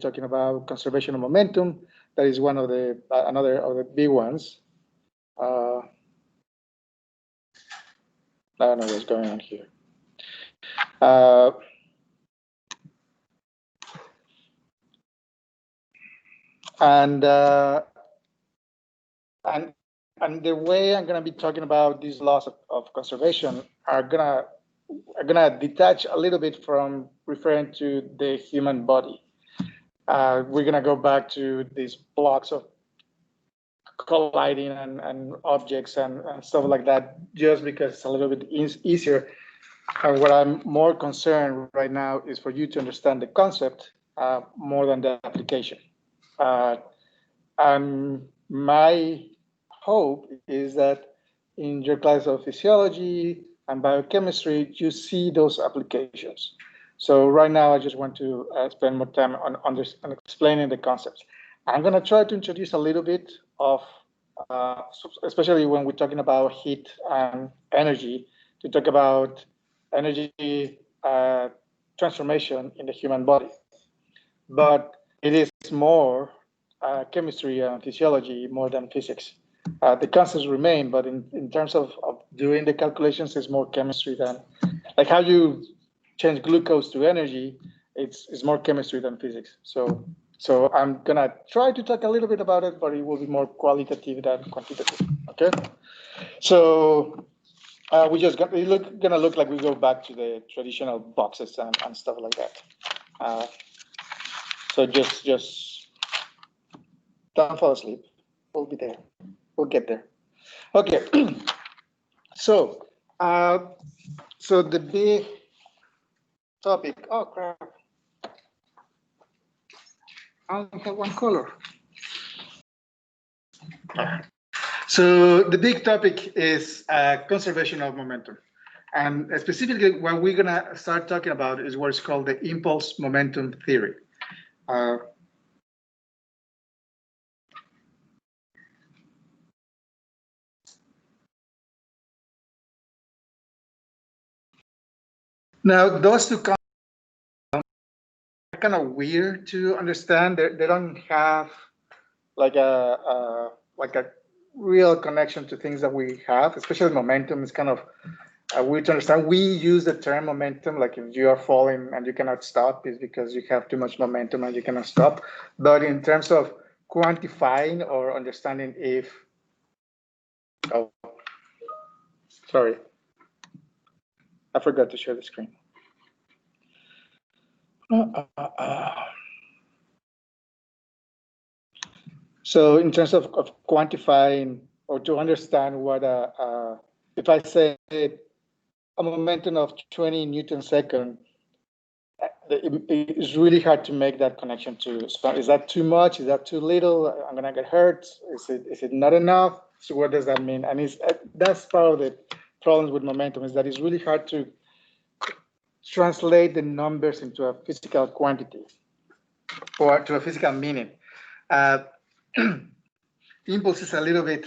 talking about conservation of momentum. That is one of the another of the big ones. I don't know what's going on here. And the way I'm going to be talking about these laws of conservation are gonna detach a little bit from referring to the human body. We're gonna go back to these blocks of colliding and objects and stuff like that, just because it's a little bit easier. And what I'm more concerned right now is for you to understand the concept more than the application. And my hope is that in your class of physiology and biochemistry, you see those applications. So right now, I just want to spend more time on explaining the concepts. I'm going to try to introduce a little bit of, especially when we're talking about heat and energy, to talk about energy transformation in the human body. But it is more chemistry and physiology more than physics. The concepts remain, but in terms of doing the calculations, it's more chemistry than, like how you change glucose to energy, it's more chemistry than physics. So I'm gonna try to talk a little bit about it, but it will be more qualitative than quantitative, okay? So we just gonna look like we go back to the traditional boxes and stuff like that. So just don't fall asleep. We'll be there. We'll get there. Okay. So the big topic. Oh crap! I only have one color. So the big topic is conservation of momentum, and specifically what we're gonna start talking about is what's called the impulse momentum theory. Now, those two concepts are kind of weird to understand. They don't have like a real connection to things that we have, especially momentum is kind of weird to understand. We use the term momentum, like if you are falling and you cannot stop, is because you have too much momentum and you cannot stop. But in terms of quantifying or understanding if, oh, sorry, I forgot to share the screen. So in terms of quantifying or to understand what, if I say a momentum of 20 Newton second, it's really hard to make that connection to, is that too much? Is that too little? I'm gonna get hurt. Is it not enough? So what does that mean? And that's part of the problems with momentum, is that it's really hard to translate the numbers into a physical quantity or to a physical meaning. Impulse is a little bit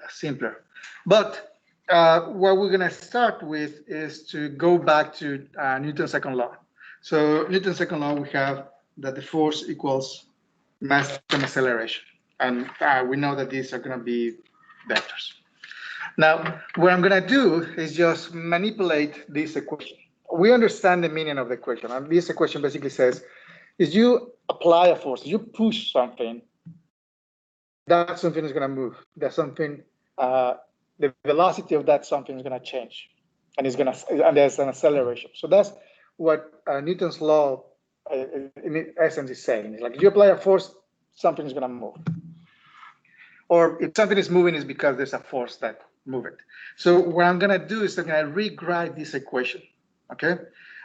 simpler, but what we're going to start with is to go back to Newton's second law. So Newton's second law, we have that the force equals mass times acceleration, and we know that these are going to be vectors. Now, what I'm going to do is just manipulate this equation. We understand the meaning of the equation, and this equation basically says, is you apply a force, you push something, that something is going to move. There's something, the velocity of that something is going to change, and there's an acceleration. So that's what Newton's law, in essence, is saying. It's like if you apply a force, something is going to move. Or if something is moving, it's because there's a force that moves it. So what I'm going to do is I'm going to rewrite this equation, okay?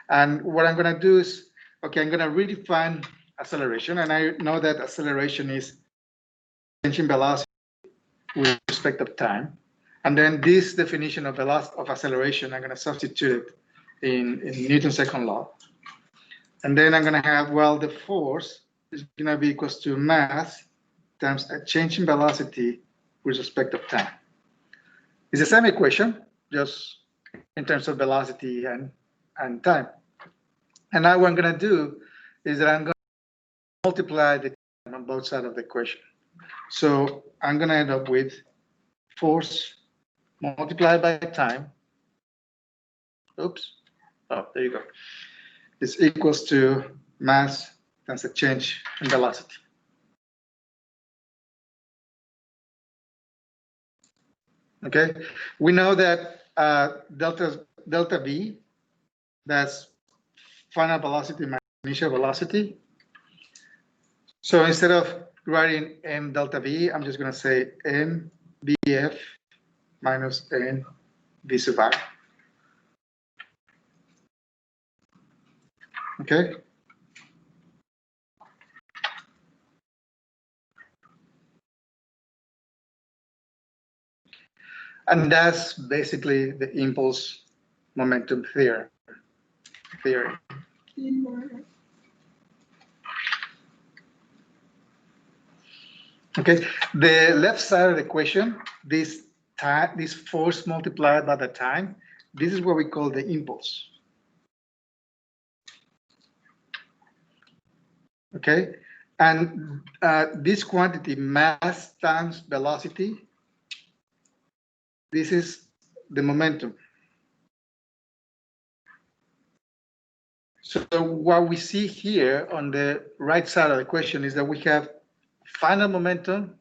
And what I'm going to do is, okay, I'm going to redefine acceleration, and I know that acceleration is change in velocity with respect of time. And then this definition of velocity of acceleration, I'm going to substitute it in Newton's second law. And then I'm going to have, well, the force is going to be equals to mass times a change in velocity with respect of time. It's the same equation, just in terms of velocity and time. And now what I'm going to do is that I'm going multiply the time on both sides of the equation. So I'm going to end up with force multiplied by time. Oops. Oh, there you go. Is equals to mass times the change in velocity. Okay. We know that delta V, that's final velocity minus initial velocity. So instead of writing m delta V, I'm just going to say m VF minus n V sub I. Okay. And that's basically the impulse momentum theory. Okay, the left side of the equation, this force multiplied by the time, this is what we call the impulse. Okay, and this quantity, mass times velocity, this is the momentum. So what we see here on the right side of the equation is that we have final momentum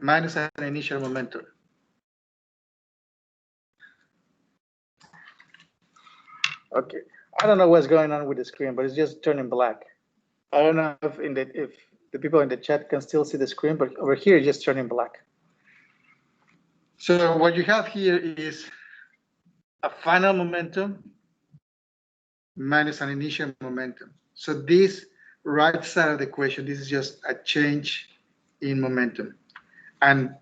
minus an initial momentum. Okay, I don't know what's going on with the screen, but it's just turning black. I don't know if the people in the chat can still see the screen, but over here it's just turning black. So what you have here is a final momentum minus an initial momentum. So this right side of the equation, this is just a change in momentum. And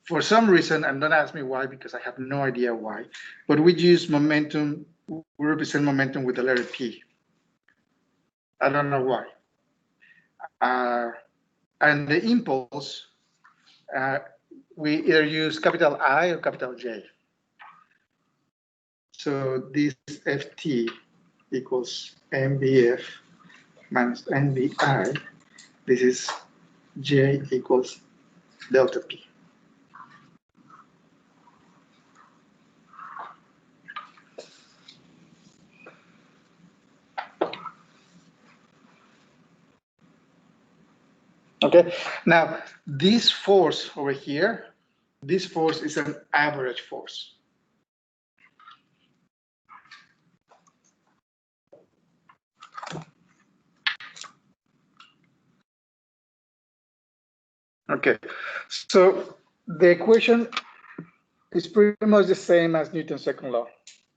for some reason, and don't ask me why, because I have no idea why, but we use momentum, we represent momentum with the letter P. I don't know why. And the impulse, we either use capital I or capital J. So this Ft equals mvf minus nvi. This is J equals delta P. Okay, now this force over here, this force is an average force. Okay, so the equation is pretty much the same as Newton's second law.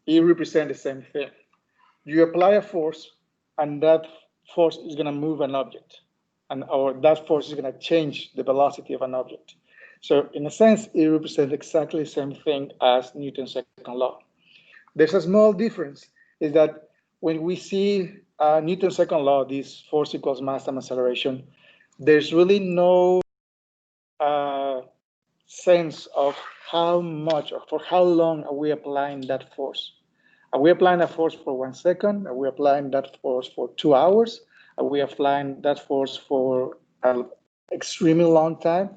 It represents the same thing. You apply a force, and that force is going to move an object, or that force is going to change the velocity of an object. So in a sense, it represents exactly the same thing as Newton's second law. There's a small difference, is that when we see Newton's second law, this force equals mass times acceleration, there's really no sense of how much or for how long are we applying that force. Are we applying that force for 1 second? Are we applying that force for 2 hours? Are we applying that force for an extremely long time?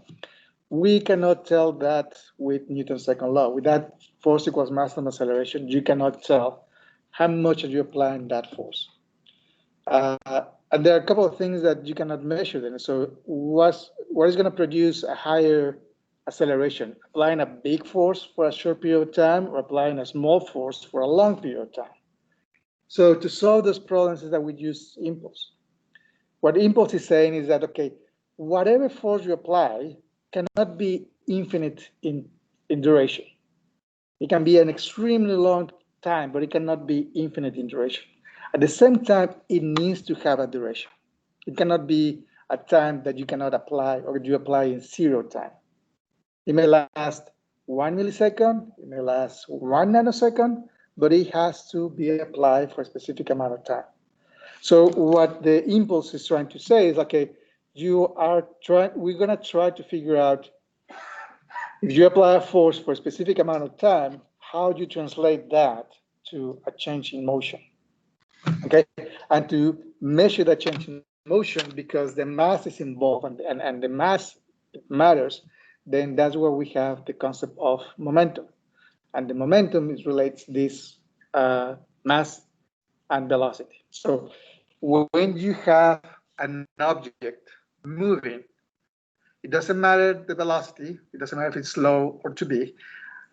We cannot tell that with Newton's second law. With that force equals mass times acceleration, you cannot tell how much are you applying that force. And there are a couple of things that you cannot measure then. So what is going to produce a higher acceleration? Applying a big force for a short period of time or applying a small force for a long period of time? So to solve those problems is that we use impulse. What impulse is saying is that, okay, whatever force you apply cannot be infinite in duration. It can be an extremely long time, but it cannot be infinite in duration. At the same time, it needs to have a duration. It cannot be a time that you cannot apply or you apply in 0 time. It may last 1 millisecond, it may last 1 nanosecond, but it has to be applied for a specific amount of time. So what the impulse is trying to say is, okay, we're going to try to figure out if you apply a force for a specific amount of time, how do you translate that to a change in motion? Okay, and to measure that change in motion because the mass is involved and the mass matters, then that's where we have the concept of momentum. And the momentum is relates this mass and velocity. So when you have an object moving, it doesn't matter the velocity, it doesn't matter if it's slow or too big.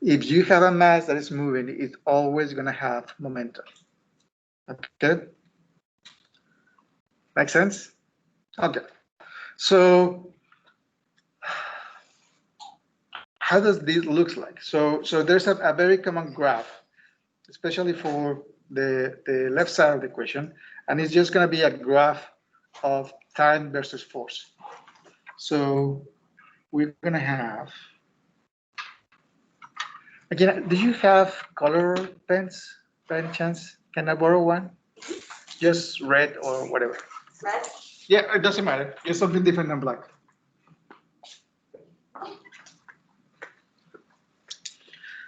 If you have a mass that is moving, it's always going to have momentum. Okay? Make sense? Okay. So how does this look like? So there's a very common graph, especially for the left side of the equation, and it's just going to be a graph of time versus force. So we're going to have, again, do you have color pens by any chance? Can I borrow one? Just red or whatever. Red? Yeah, it doesn't matter. Just something different than black.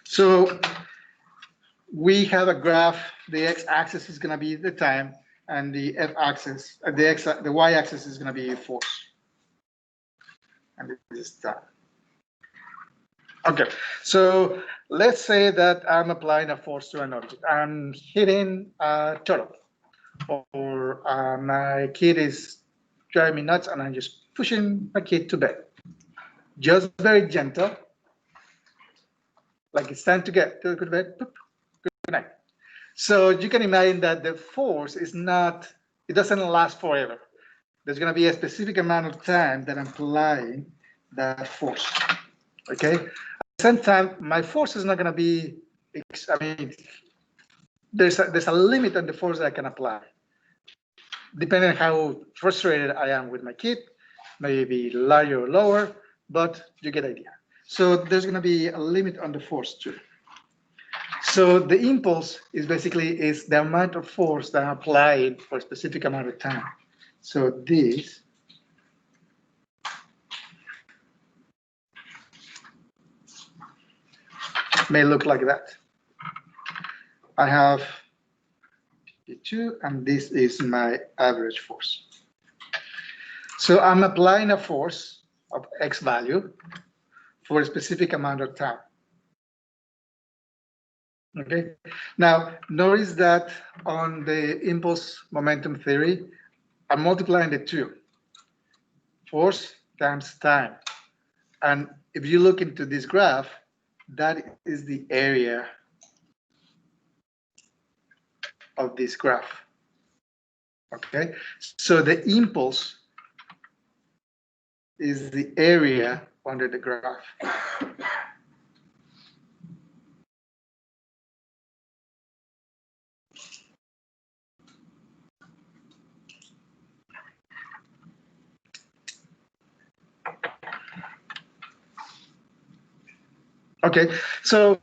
So we have a graph. The x-axis is going to be the time, and the f-axis, the y-axis is going to be force. And this is time. Okay, so let's say that I'm applying a force to an object. I'm hitting a turtle, or my kid is driving me nuts, and I'm just pushing my kid to bed. Just very gentle, like it's time to go to bed. Good night. So you can imagine that the force is not, it doesn't last forever. There's going to be a specific amount of time that I'm applying that force. Okay. At the same time, my force is not going to be, I mean, there's a limit on the force that I can apply. Depending on how frustrated I am with my kid, maybe larger or lower, but you get the idea. So there's going to be a limit on the force too. So the impulse is basically the amount of force that I'm applying for a specific amount of time. So this may look like that. I have P2, and this is my average force. So I'm applying a force of X value for a specific amount of time. Okay. Now, notice that on the impulse momentum theory, I'm multiplying the two, force times time. And if you look into this graph, that is the area of this graph. Okay, so the impulse is the area under the graph. Okay, so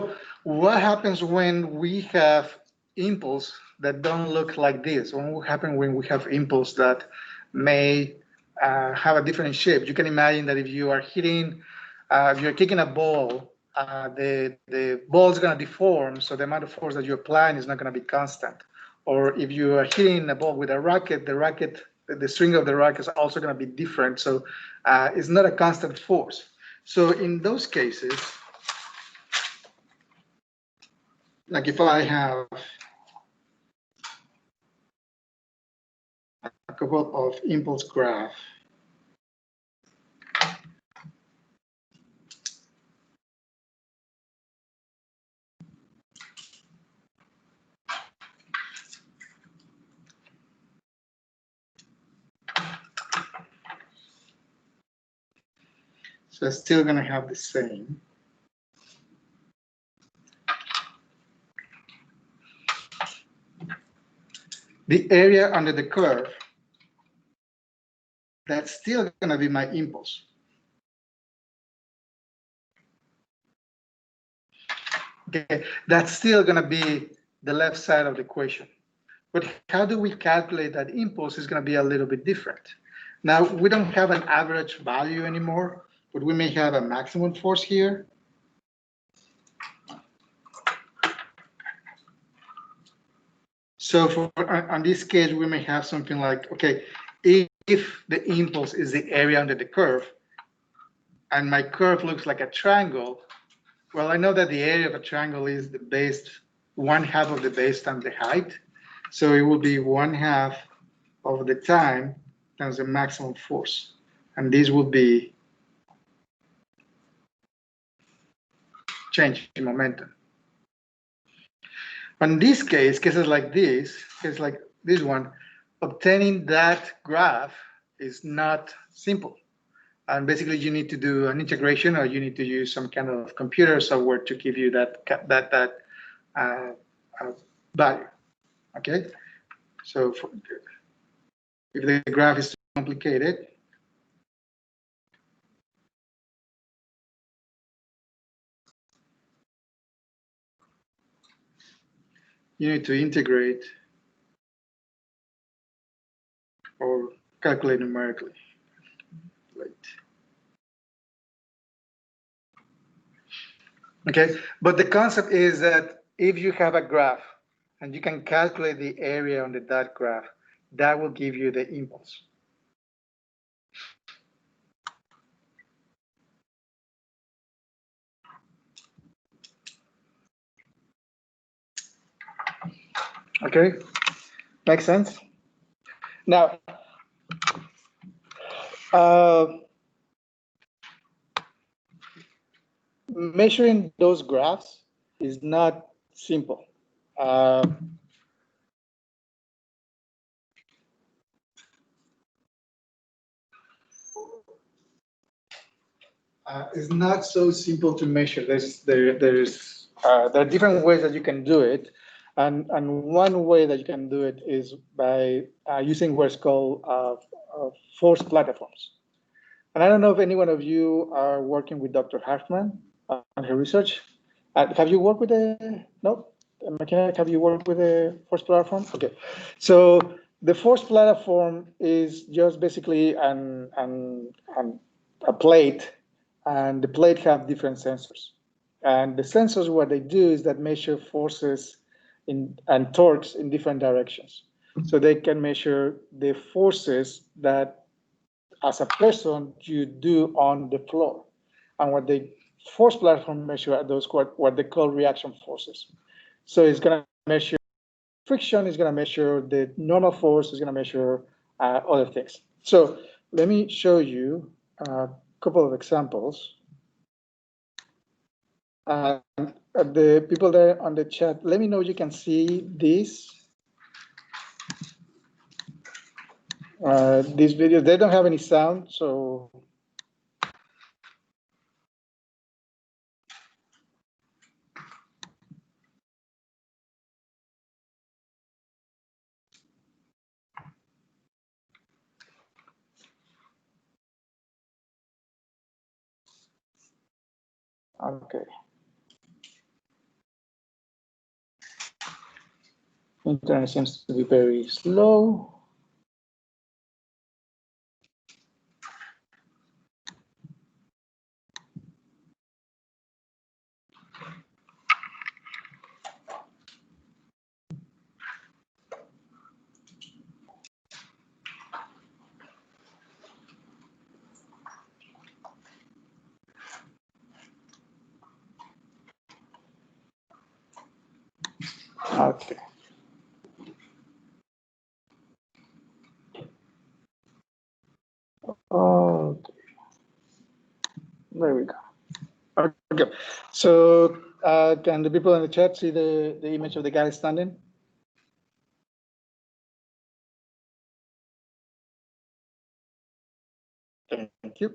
what happens when we have impulse that don't look like this? What happens when we have impulse that may have a different shape? You can imagine that if you are hitting, if you're kicking a ball, the ball is going to deform, so the amount of force that you're applying is not going to be constant. Or if you are hitting a ball with a racket, the string of the racket is also going to be different, so it's not a constant force. So in those cases, like if I have a couple of impulse graph, so it's still going to have the same. The area under the curve, that's still going to be my impulse. Okay, that's still going to be the left side of the equation. But how do we calculate that impulse is going to be a little bit different. Now, we don't have an average value anymore, but we may have a maximum force here. So on this case, we may have something like, okay, if if the impulse is the area under the curve, and my curve looks like a triangle, well, I know that the area of a triangle is the base, 1/2 of the base times the height. So it will be 1/2 of the time times the maximum force. And this will be change in momentum. In this case, cases like this, cases like this one, obtaining that graph is not simple. And basically, you need to do an integration, or you need to use some kind of computer software to give you that value. Okay, so if the graph is too complicated, you need to integrate or calculate numerically. Right. Okay, but the concept is that if you have a graph and you can calculate the area under that graph, that will give you the impulse. Okay, makes sense? Now, measuring those graphs is not simple. It's not so simple to measure. There are different ways that you can do it, and one way that you can do it is by using what's called force platforms. And I don't know if any one of you are working with Dr. Hartman on her research. Have you worked with no? Mechanic, have you worked with a force platform? Okay, so the force platform is just basically a plate, and the plate have different sensors. And the sensors, what they do is that measure forces and torques in different directions. So they can measure the forces that as a person you do on the floor. And what the force platform measure are those what they call reaction forces. So it's going to measure friction, it's going to measure the normal force, it's going to measure other things. So let me show you a couple of examples. The people there on the chat, let me know you can see this. These videos, they don't have any sound, so. Okay. Internet seems to be very slow. Okay. Okay. There we go. Okay. So can the people in the chat see the image of the guy standing? Thank you.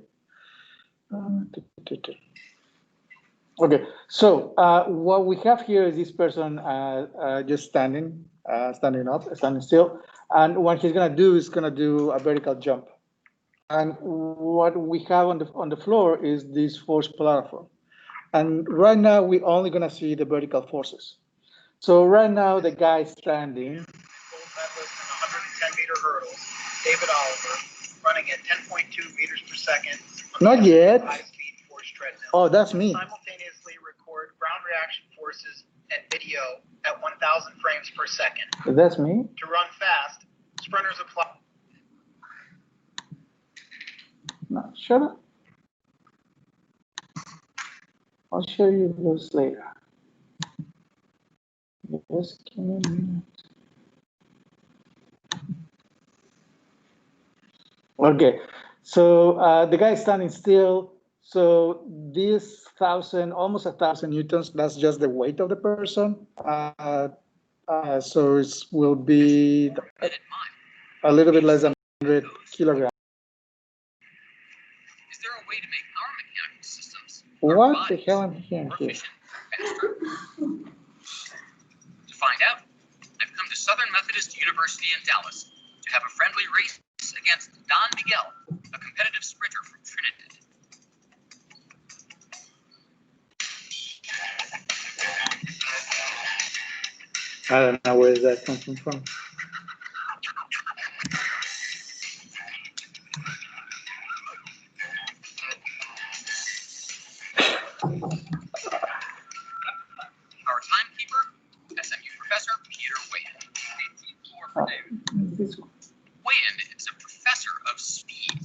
Okay, so what we have here is this person just standing up, standing still. And what he's gonna do is gonna do a vertical jump. And what we have on the floor is this force platform. And right now we're only gonna see the vertical forces. So right now the guy standing. 110-meter hurdles, David Oliver, running at 10.2 meters per second. Not yet. High-speed force treadmill. Oh, that's me. Simultaneously record ground reaction forces and video at 1,000 frames per second. That's me. To run fast, sprinters apply. Shut up. I'll show you those later. Just give me a minute. Okay, so the guy is standing still. So this almost 1,000 newtons, that's just the weight of the person. So it will be a little bit less than 100 kilograms. Is there a way to make our mechanical systems, what the hell am I hearing here? Faster? To find out, I've come to Southern Methodist University in Dallas to have a friendly race against Don Miguel, a competitive sprinter from Trinidad. I don't know where that comes from. Our timekeeper, SMU professor Peter Weyand. Weyand is a professor of speed.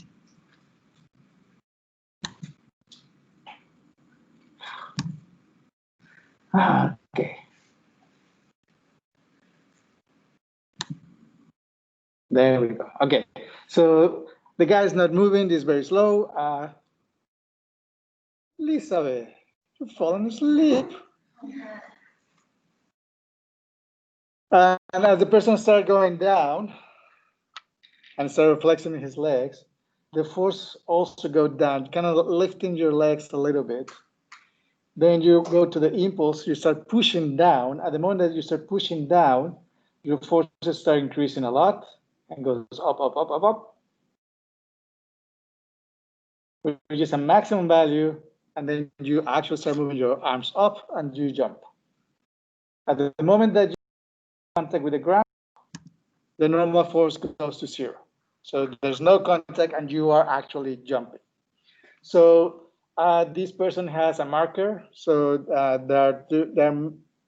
Okay. There we go. Okay, so the guy is not moving. He's very slow. Elizabeth, you've fallen asleep. And as the person started going down and started flexing his legs, the force also go down, kind of lifting your legs a little bit. Then you go to the impulse, you start pushing down. At the moment that you start pushing down, your forces start increasing a lot and goes up, up, up, up, up. We reach a maximum value, and then you actually start moving your arms up and you jump. At the moment that you contact with the ground, the normal force goes to 0. So there's no contact and you are actually jumping. So this person has a marker. So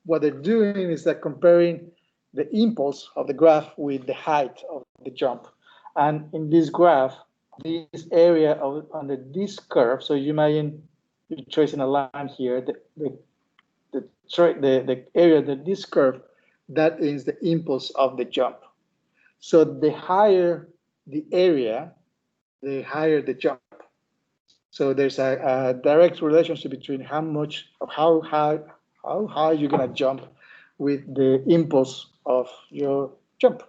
what they're doing is they're comparing the impulse of the graph with the height of the jump. And in this graph, this area under this curve, so you imagine you're tracing a line here, the area that this curve, that is the impulse of the jump. So the higher the area, the higher the jump. So there's a direct relationship between how high you're gonna jump with the impulse of your jump.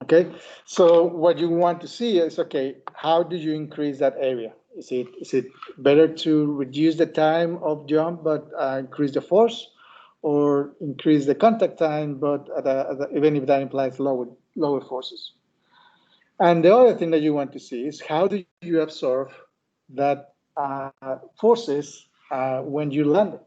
Okay, so what you want to see is, okay, how do you increase that area? Is it better to reduce the time of jump but increase the force, or increase the contact time but even if that implies lower forces? And the other thing that you want to see is how do you absorb that forces when you land?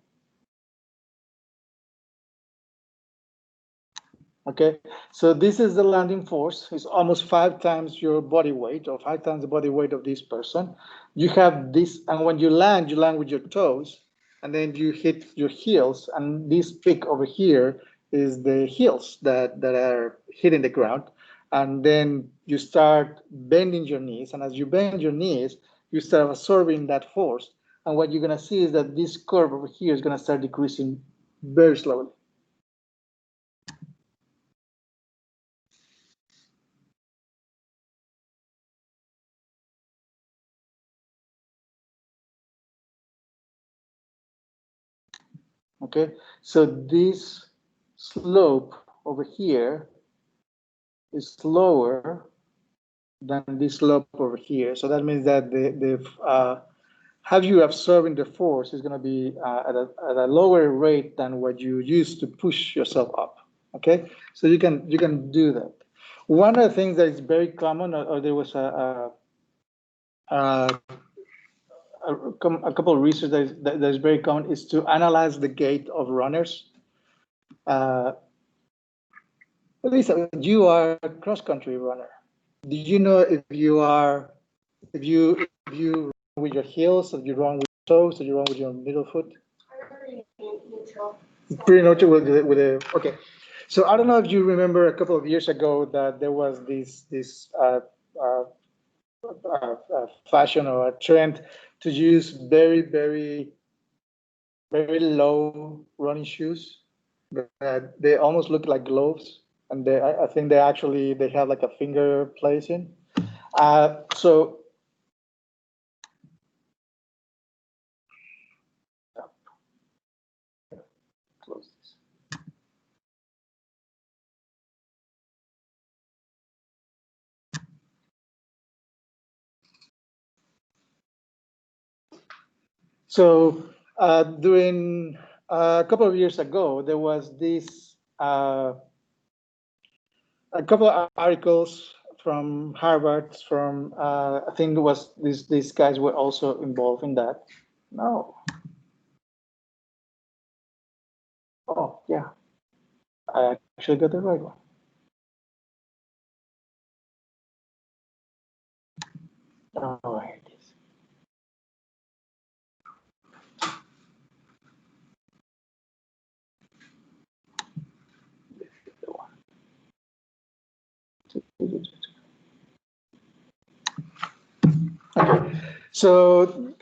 Okay, so this is the landing force. It's almost 5 times your body weight, or 5 times the body weight of this person. You have this, and when you land with your toes, and then you hit your heels, and this peak over here is the heels that are hitting the ground. And then you start bending your knees, and as you bend your knees, you start absorbing that force. And what you're gonna see is that this curve over here is gonna start decreasing very slowly. Okay, so this slope over here is lower than this slope over here. So that means that how you absorbing the force is going to be at a lower rate than what you use to push yourself up. Okay, so you can do that. One of the things that is very common, or there was a couple of research that is very common, is to analyze the gait of runners. Lisa, you are a cross-country runner. Do you know if you run with your heels, or you run with your toes, or you run with your middle foot? Neutral. Pretty neutral with the okay. So I don't know if you remember a couple of years ago that there was this fashion or a trend to use very low running shoes that they almost look like gloves, and I think they have like a finger placing. So close this. So during a couple of years ago, there was this a couple of articles from Harvard, from I think it was these guys were also involved in that. No. Oh yeah, I actually got the right one. Oh, here it is. This is the one. Okay. So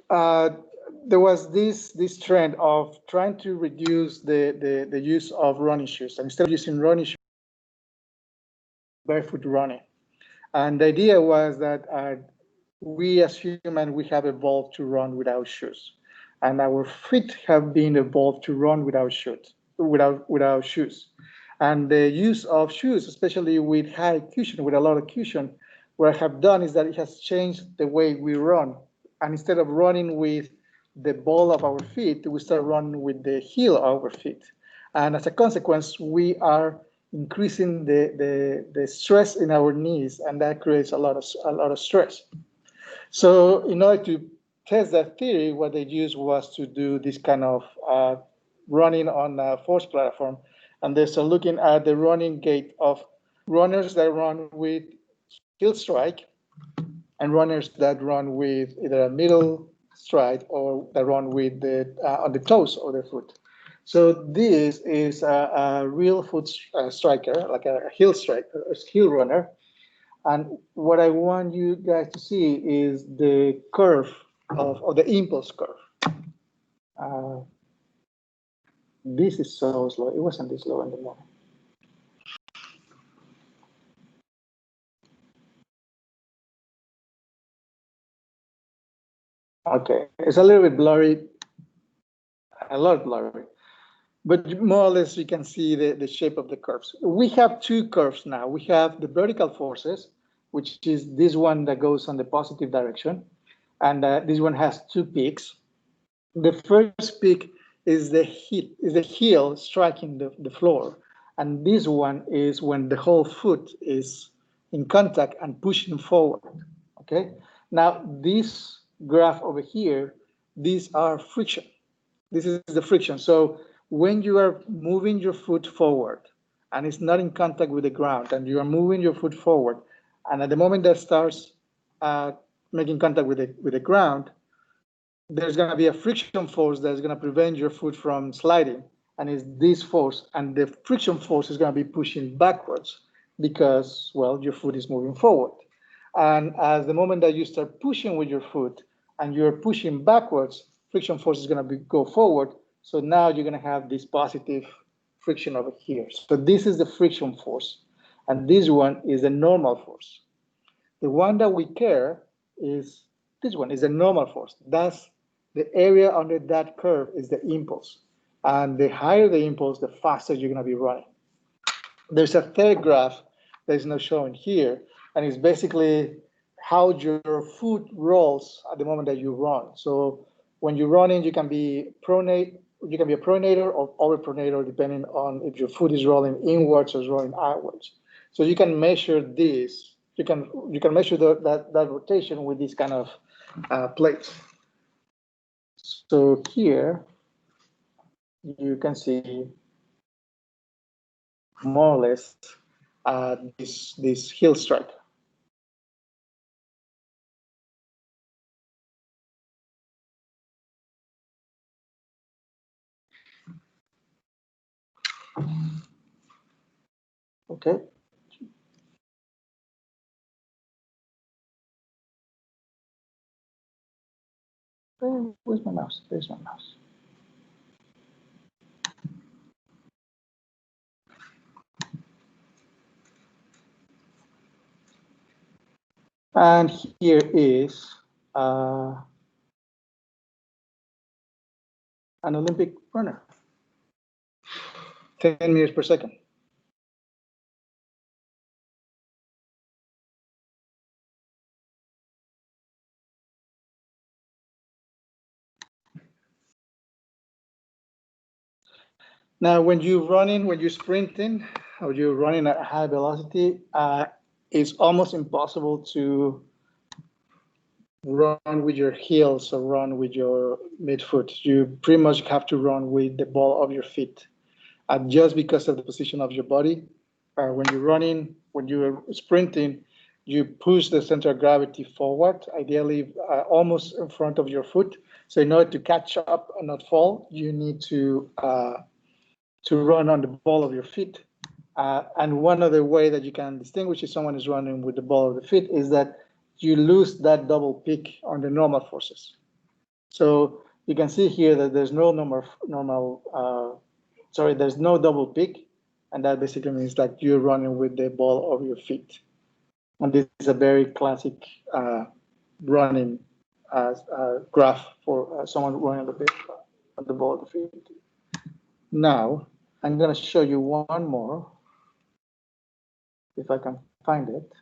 there was this trend of trying to reduce the use of running shoes. Instead of using running shoes, barefoot running. And the idea was that we as humans, we have evolved to run without shoes. And our feet have been evolved to run without shoes. And the use of shoes, especially with high cushion, with a lot of cushion, what I have done is that it has changed the way we run. And instead of running with the ball of our feet, we start running with the heel of our feet. And as a consequence, we are increasing the stress in our knees, and that creates a lot of stress. So in order to test that theory, what they used was to do this kind of running on a force platform. And they're so looking at the running gait of runners that run with heel strike and runners that run with either a middle stride or that run with the on the toes of their foot. So this is a real foot striker, like a heel striker, a heel runner. And what I want you guys to see is the curve of the impulse curve. Uh, this is so slow. It wasn't this slow in the morning. Okay, it's a little bit blurry, a lot blurry, but more or less you can see the shape of the curves. We have two curves now. We have the vertical forces, which is this one that goes on the positive direction, and this one has two peaks. The first peak is the heel striking the floor, and this one is when the whole foot is in contact and pushing forward. Okay. Now this graph over here, these are friction. This is the friction. So when you are moving your foot forward and it's not in contact with the ground, and you are moving your foot forward, and at the moment that starts making contact with the ground, there's going to be a friction force that's going to prevent your foot from sliding. And it's this force, and the friction force is going to be pushing backwards because, well, your foot is moving forward. And as the moment that you start pushing with your foot and you're pushing backwards, friction force is going to go forward. So now you're going to have this positive friction over here. So this is the friction force, and this one is the normal force. The one that we care is this one, is the normal force. That's the area under that curve is the impulse. And the higher the impulse, the faster you're going to be running. There's a third graph that is not shown here, and it's basically how your foot rolls at the moment that you run. So when you're running, you can be pronate, you can be a pronator or overpronator, depending on if your foot is rolling inwards or rolling outwards. So you can measure this. You can measure that rotation with this kind of plates. So here you can see more or less this heel strike. Okay. Where's my mouse? There's my mouse. And here is an Olympic runner, 10 meters per second. Now, when you're running, when you're sprinting, or you're running at high velocity, it's almost impossible to run with your heels or run with your midfoot. You pretty much have to run with the ball of your feet. Just because of the position of your body, when you're running, when you're sprinting, you push the center of gravity forward, ideally almost in front of your foot. So in order to catch up and not fall, you need to run on the ball of your feet. And one other way that you can distinguish if someone is running with the ball of the feet is that you lose that double peak on the normal forces. So you can see here that there's no there's no double peak, and that basically means that you're running with the ball of your feet. And this is a very classic running graph for someone running on the ball of the feet. Now, I'm going to show you one more, if I can find it.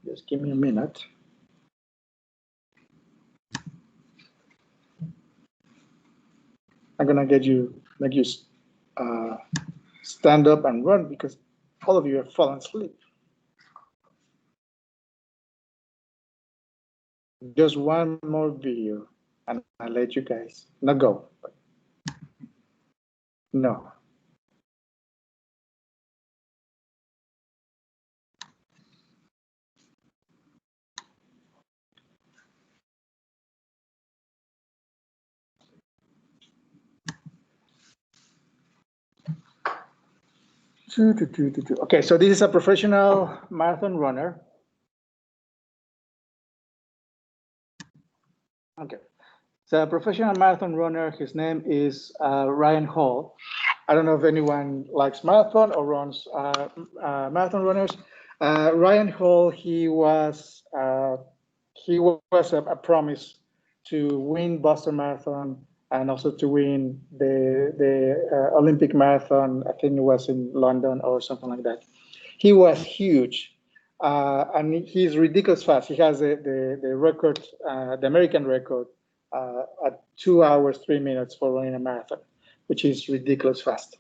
Just give me a minute. I'm going to make you stand up and run because all of you have fallen asleep. Just one more video and I'll let you guys not go. No. Okay, so this is a professional marathon runner. Okay, so a professional marathon runner, his name is Ryan Hall. I don't know if anyone likes marathon or runs marathon runners. Ryan Hall, he was a promise to win Boston Marathon and also to win the Olympic marathon. I think it was in London or something like that. He was huge, and he's ridiculous fast. He has the record, the American record, at 2 hours 3 minutes for running a marathon, which is ridiculous fast.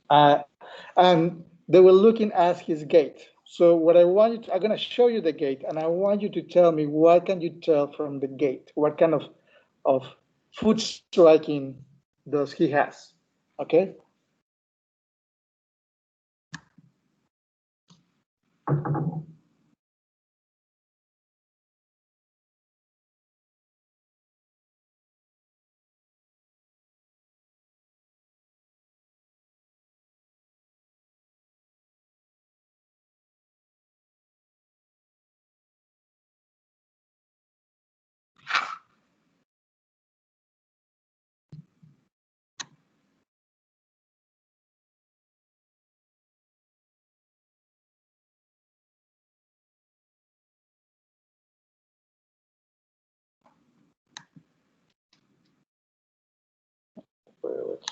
And they were looking at his gait. So what I want you to, I'm going to show you the gait, and I want you to tell me what can you tell from the gait? What kind of foot striking does he has? Okay.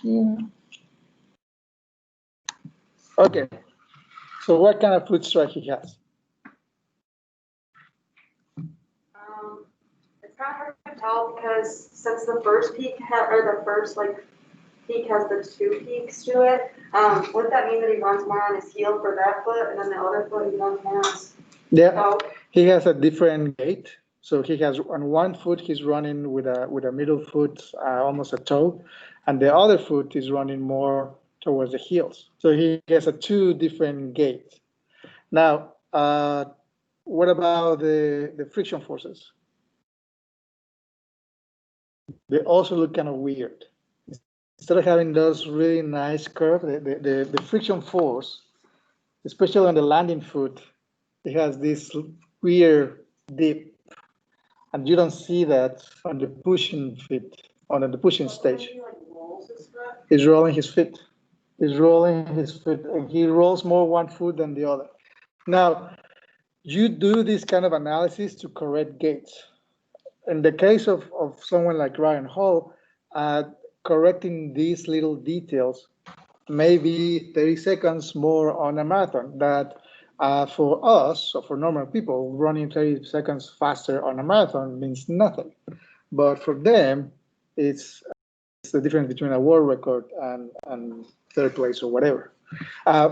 Here. Okay. So what kind of foot strike he has? It's kind of hard to tell because since the first peak or the first peak has the two peaks to it, would that mean that he runs more on his heel for that foot, and then the other foot he runs more on his toe? He has a different gait. So he has on one foot he's running with a middle foot, almost a toe, and the other foot is running more towards the heels. So he has a two different gaits. Now, what about the friction forces? They also look kind of weird. instead of having those really nice curves, the friction force, especially on the landing foot, it has this weird dip, and you don't see that on the pushing feet, on the pushing stage. He's rolling his feet. He's rolling his foot, and he rolls more one foot than the other. Now, you do this kind of analysis to correct gaits. In the case of someone like Ryan Hall, correcting these little details, maybe 30 seconds more on a marathon. That for us, so for normal people, running 30 seconds faster on a marathon means nothing. But for them, it's the difference between a world record and third place or whatever.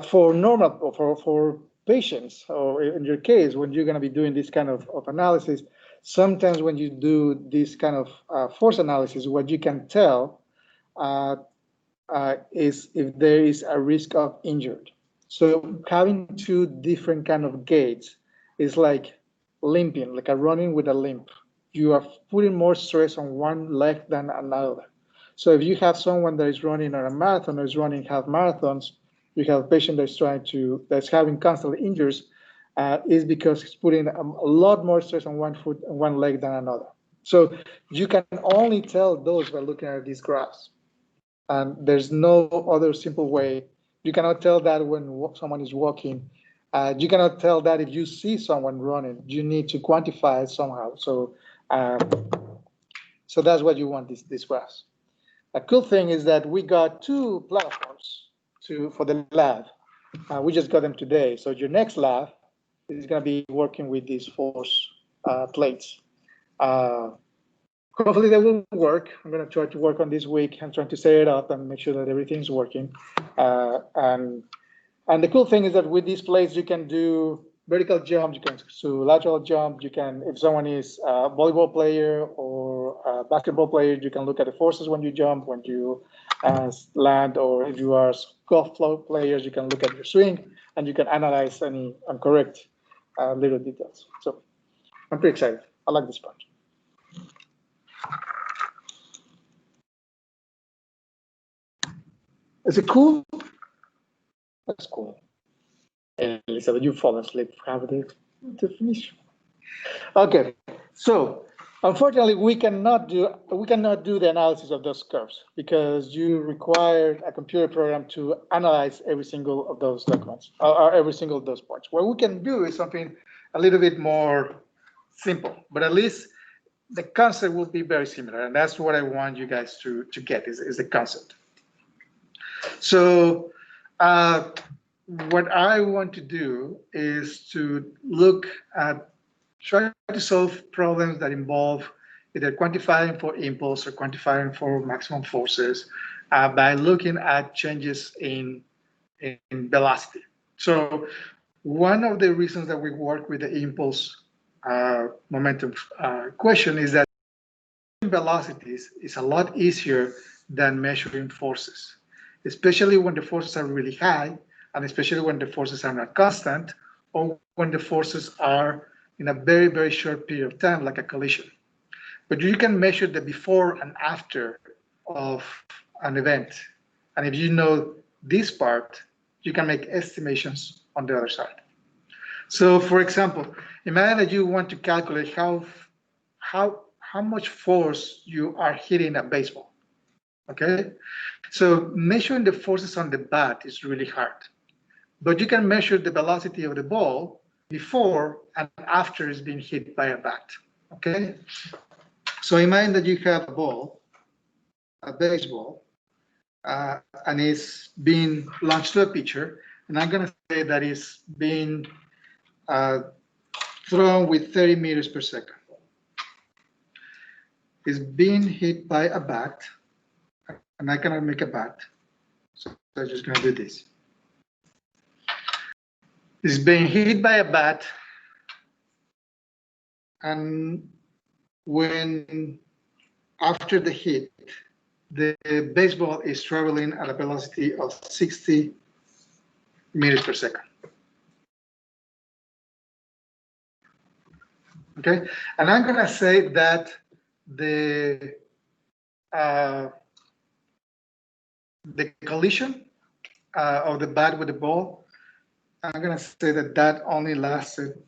For normal, for patients, or in your case, when you're going to be doing this kind of analysis, sometimes when you do this kind of force analysis, what you can tell is if there is a risk of injury. So having two different kind of gaits is like limping, like a running with a limp. You are putting more stress on one leg than another. So if you have someone that is running on a marathon or is running half marathons, you have a patient that's having constant injuries, is because it's putting a lot more stress on one foot and one leg than another. So you can only tell those by looking at these graphs. And there's no other simple way. You cannot tell that when someone is walking. You cannot tell that if you see someone running. You need to quantify it somehow. So that's what you want, these graphs. A cool thing is that we got two platforms for the lab. We just got them today. So your next lab is going to be working with these force plates. Hopefully they will work. I'm going to try to work on this week. I'm trying to set it up and make sure that everything's working. And the cool thing is that with these plates, you can do vertical jump, you can do lateral jump. You can, if someone is a volleyball player or a basketball player, you can look at the forces when you jump, when you land, or if you are golf players, you can look at your swing and you can analyze any and correct little details. So I'm pretty excited. I like this part. Is it cool? That's cool. Elizabeth, you fall asleep. Have the definition. Okay, so unfortunately, we cannot do the analysis of those curves because you require a computer program to analyze every single of those documents or every single of those points. What we can do is something a little bit more simple, but at least the concept will be very similar, and that's what I want you guys to get is the concept. So what I want to do is to look at, try to solve problems that involve either quantifying for impulse or quantifying for maximum forces by looking at changes in velocity. So one of the reasons that we work with the impulse momentum question is that velocities is a lot easier than measuring forces, especially when the forces are really high, and especially when the forces are not constant, or when the forces are in a very, very short period of time, like a collision. But you can measure the before and after of an event. And if you know this part, you can make estimations on the other side. So for example, imagine that you want to calculate how much force you are hitting a baseball, okay? So measuring the forces on the bat is really hard, but you can measure the velocity of the ball before and after it's being hit by a bat, okay? So imagine that you have a ball, a baseball, and it's being launched to a pitcher, and I'm gonna say that it's being thrown with 30 meters per second. It's being hit by a bat, and I cannot make a bat, so I'm just gonna do this. It's being hit by a bat, and when after the hit, the baseball is traveling at a velocity of 60 meters per second. Okay, and I'm gonna say that the the collision of the bat with the ball, I'm gonna say that that only lasted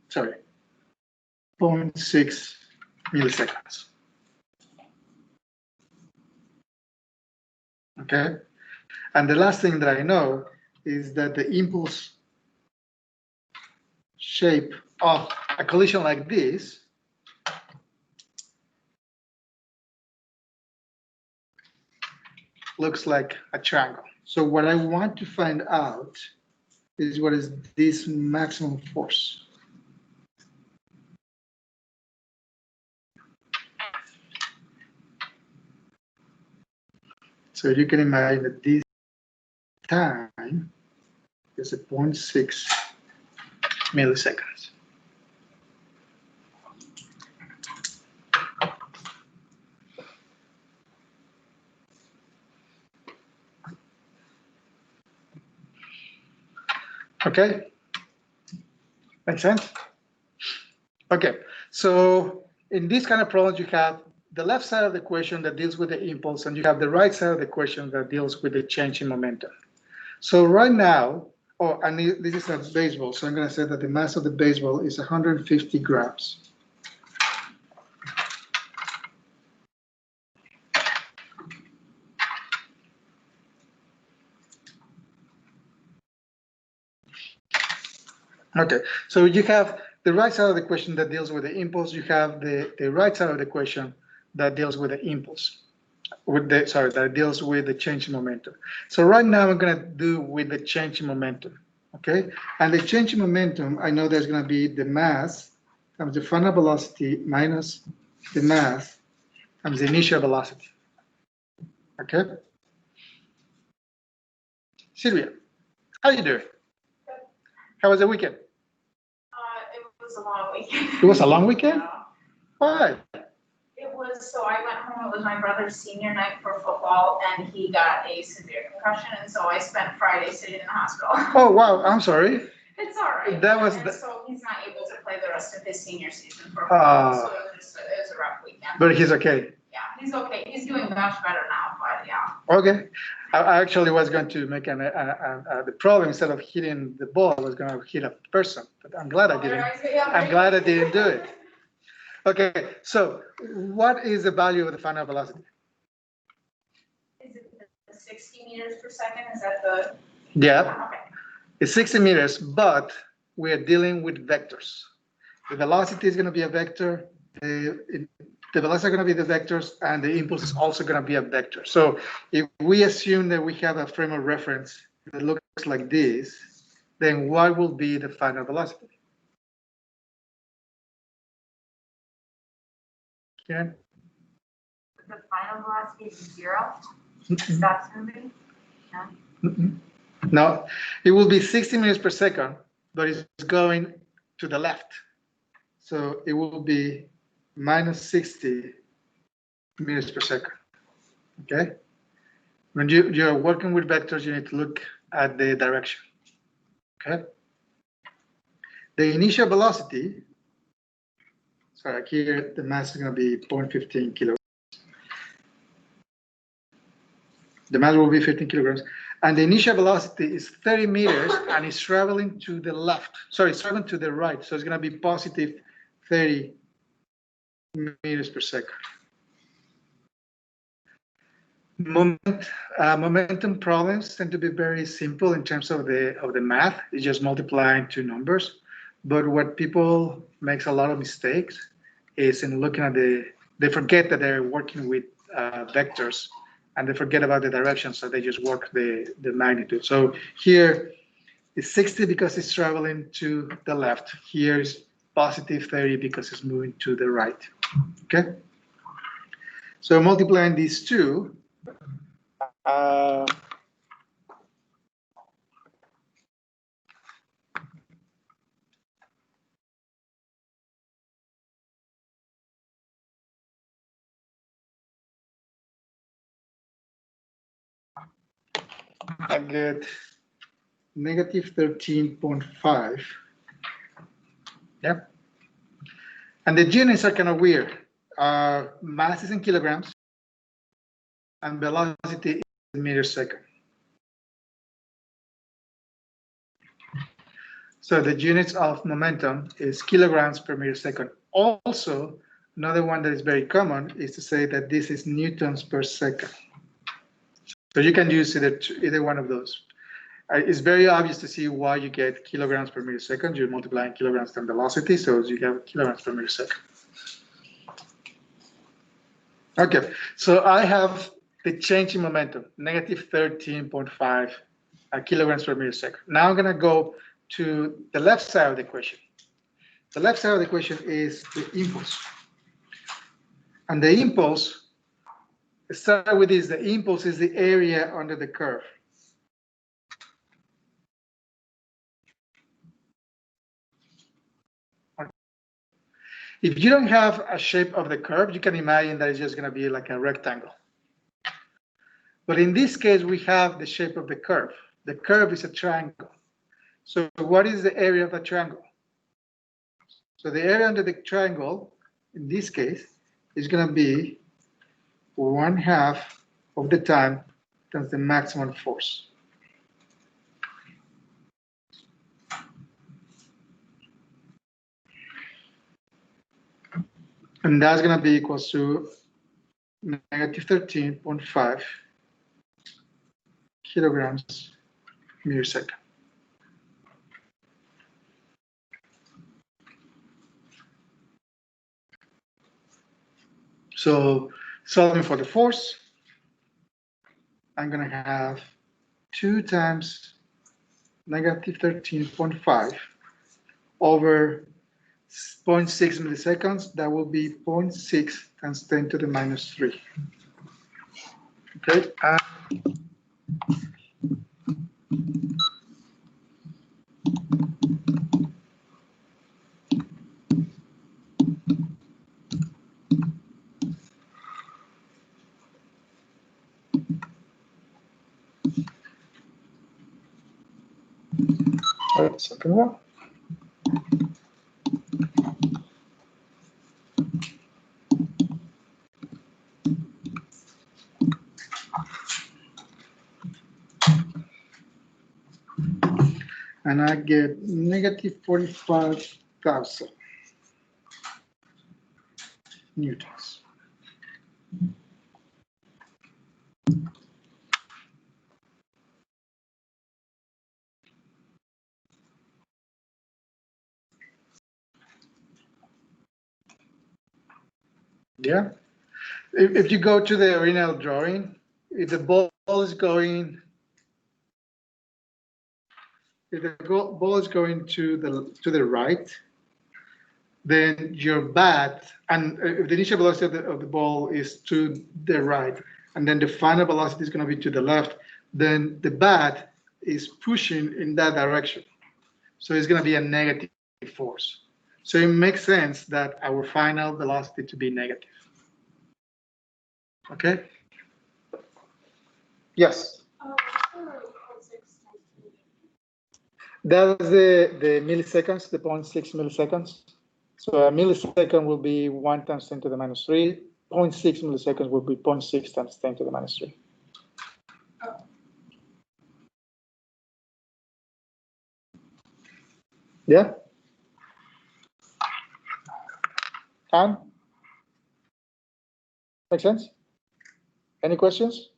sorry, 0.6 milliseconds. Okay, and the last thing that I know is that the impulse shape of a collision like this looks like a triangle. So what I want to find out is what is this maximum force. So you can imagine that this time is a 0.6 milliseconds. Okay, makes sense? Okay, so in this kind of problems, you have the left side of the equation that deals with the impulse, and you have the right side of the equation that deals with the change in momentum. So right now, and this is a baseball, so I'm going to say that the mass of the baseball is 150 grams. Okay, so you have the right side of the equation that deals with the impulse. You have the right side of the equation that deals with the impulse. That deals with the change in momentum. So right now I'm going to do with the change in momentum. Okay, and the change in momentum, I know there's going to be the mass times the final velocity minus the mass times the initial velocity. Okay, Sylvia, how you doing? How was the weekend? It was a long weekend. It was a long weekend? Yeah. Why? It was, so I went home, it was my brother's senior night for football, and he got a severe concussion, and so I spent Friday sitting in the hospital. Oh, wow, I'm sorry. It's all right. That was and so he's not able to play the rest of his senior season for football, so it was a rough weekend. But he's okay. Yeah, he's okay. He's doing much better now, but yeah. Okay. I actually was going to make the problem, instead of hitting the ball, I was going to hit a person, but I'm glad I didn't. I'm glad I didn't do it. Okay, so what is the value of the final velocity? Is it the 60 meters per second? Is that the? Yeah, Okay. it's 60 meters, but we are dealing with vectors. The velocity is going to be a vector. The velocity are going to be the vectors, and the impulse is also going to be a vector. So if we assume that we have a frame of reference that looks like this, then what will be the final velocity? Karen? The final velocity is 0. Stops moving. No, it will be 60 meters per second, but it's going to the left. So it will be minus 60 meters per second. Okay? When you're working with vectors, you need to look at the direction. Okay? The initial velocity, sorry, here the mass is going to be 0.15 kilograms. The mass will be 15 kilograms. And the initial velocity is 30 meters and it's traveling to the left. Sorry, it's traveling to the right. So it's going to be positive 30 meters per second. Momentum problems tend to be very simple in terms of the math. It's just multiplying two numbers. But what people makes a lot of mistakes is in looking at they forget that they're working with vectors, and they forget about the direction, so they just work the magnitude. So here it's 60 because it's traveling to the left. Here is positive 30 because it's moving to the right. Okay. So multiplying these two, I get negative 13.5. Yep. And the units are kind of weird. Mass is in kilograms, and velocity is in meters second. So the units of momentum is kilograms per meter second. Also, another one that is very common is to say that this is newtons per second. So you can use either one of those. It's very obvious to see why you get kilograms per meter second. You're multiplying kilograms times velocity, so you have kilograms per meter second. Okay, so I have the change in momentum, negative 13.5 kilograms per meter second. Now I'm gonna go to the left side of the equation. The left side of the equation is the impulse. And the impulse, let's start with this, the impulse is the area under the curve. If you don't have a shape of the curve, you can imagine that it's just gonna be like a rectangle. But in this case, we have the shape of the curve. The curve is a triangle. So what is the area of a triangle? So the area under the triangle, in this case, is going to be 1/2 of the time times the maximum force. And that's going to be equal to negative 13.5 kilograms meter second. So solving for the force, I'm going to have 2 times negative 13.5 over 0.6 milliseconds. That will be 0.6 times 10 to the minus 3. Okay. Something wrong. And I get negative 45,000 newtons. Yeah. If you go to the original drawing, if the ball is going, if the ball is going to the right, then your bat, and if the initial velocity of the ball is to the right, and then the final velocity is going to be to the left, then the bat is pushing in that direction. So it's going to be a negative force. So it makes sense that our final velocity to be negative. Okay? Yes? That's the milliseconds, the 0.6 milliseconds. So a millisecond will be 1 times 10 to the minus 3. 0.6 milliseconds will be 0.6 times 10 to the minus 3. Yeah? Anne? Make sense? Any questions?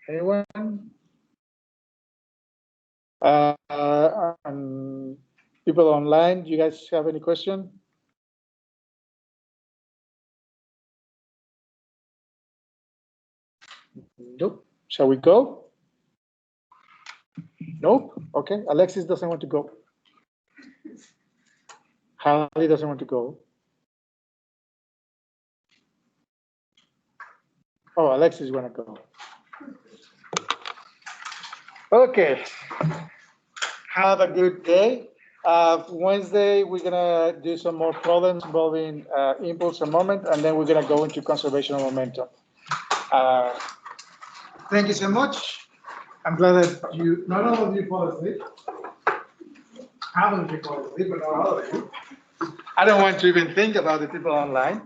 Anyone? People online, do you guys have any question? Nope. Shall we go? Nope. Okay. Alexis doesn't want to go. Harley doesn't want to go. Oh, Alexis want to go. Okay. Have a good day. Wednesday, we're gonna do some more problems involving impulse and moment, and then we're gonna go into conservation of momentum. Thank you so much. I'm glad that you, not all of you fall asleep. Half of you fall asleep, but not all of you. I don't want to even think about the people online.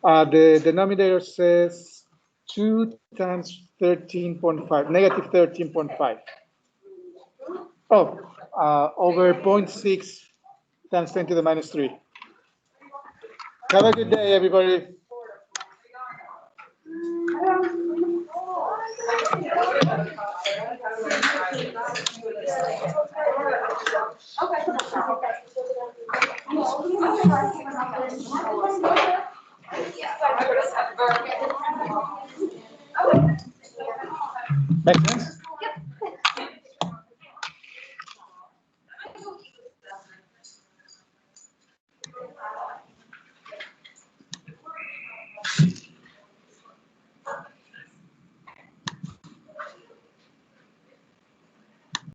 The denominator says 2 times 13.5, negative 13.5. Oh, over 0.6 times 10 to the minus 3. Have a good day, everybody.